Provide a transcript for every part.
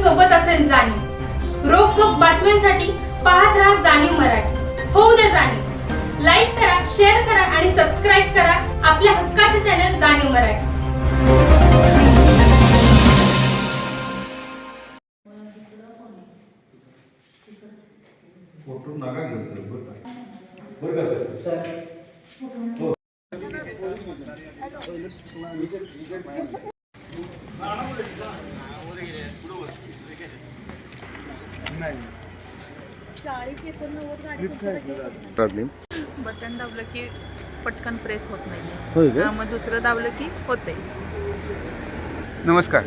सोबत असेल जाणीव। रोखोक बातम्यांसाठी पाहत राहा जाणीव मराठी। होऊ द्या जाणीव। लाईक करा, शेअर करा आणि सबस्क्राईब करा आपल्या हक्काचे चॅनल जाणीव मराठी। फोटो नका घेऊ बरं का सर? हो. प्रॉब्लेम बटन दाबलं की पटकन प्रेस होत होय नाही, का? मग दुसरं दाबलं की होते। नमस्कार.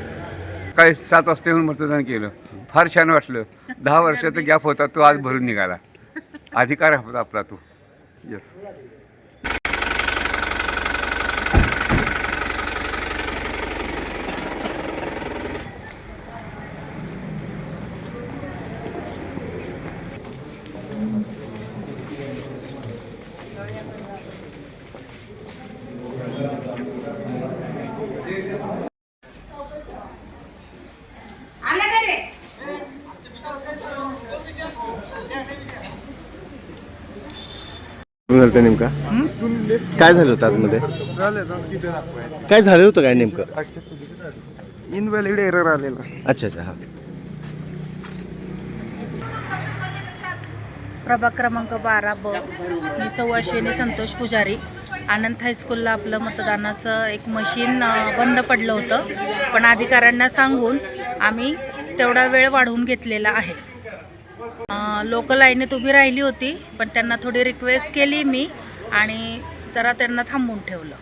काय 7 वाजता येऊन मतदान केलं, फार छान वाटलं। 10 वर्षाचा गॅप होता तो आज भरून निघाला। अधिकार होता आपला तो। यस. नेमका काय झालं होतं आतमध्ये? काय झालं होतं काय नेमकं? इनव्हॅलिड एरर आलेला। अच्छा अच्छा. हा. प्रभाग क्रमांक 12 ब मी सौवाशिनी संतोष पुजारी। आनंद हायस्कूलला आपलं मतदानाचं एक मशीन बंद पडलं होतं, पण अधिकाऱ्यांना सांगून आम्ही तेवढा वेळ वाढवून घेतलेला आहे। लोक लाईनीत उभी राहिली होती, पण त्यांना थोडी रिक्वेस्ट केली मी आणि जरा त्यांना थांबवून ठेवलं।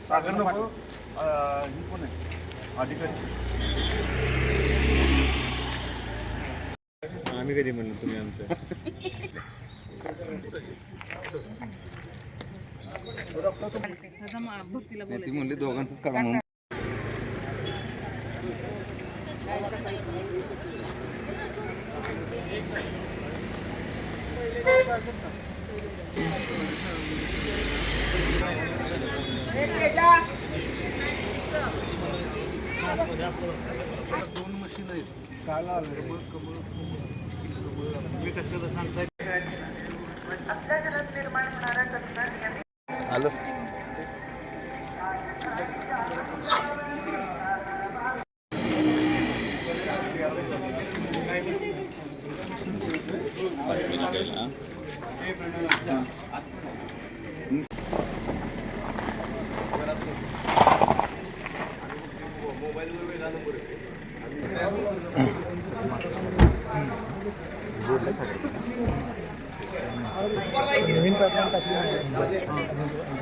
सागर नको ही कोण आहे अधिकारी? आम्ही कधी म्हणलो तुम्ही आमचं? ती म्हणली दोघांचंच काढा म्हणून. दोन मशीन आहेत. काल आलं मी कशाला सांगताय? आपल्या घरात निर्माण होणारा कचरा आलं.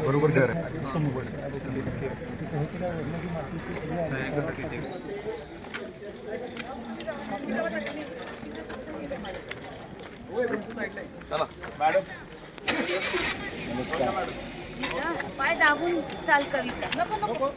बरोबर घर चला मॅडम. नमस्कार. पाय दाबून चाल कविता. नको नको.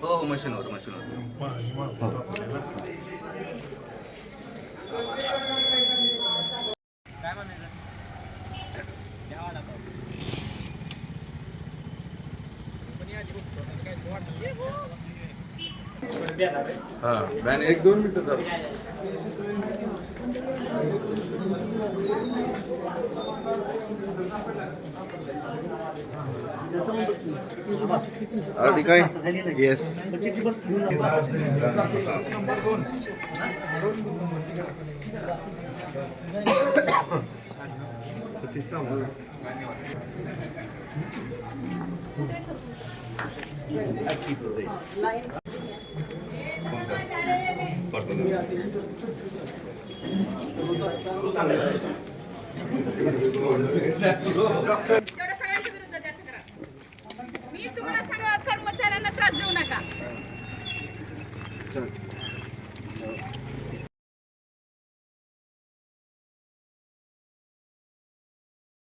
हो हो मशीनवर हां बॅन 1-2 मिनिटं झालं. आधी काय? येस. सतीश सांग. मी तुम्हाला सगळ्या कर्मचाऱ्यांना त्रास देऊ नका.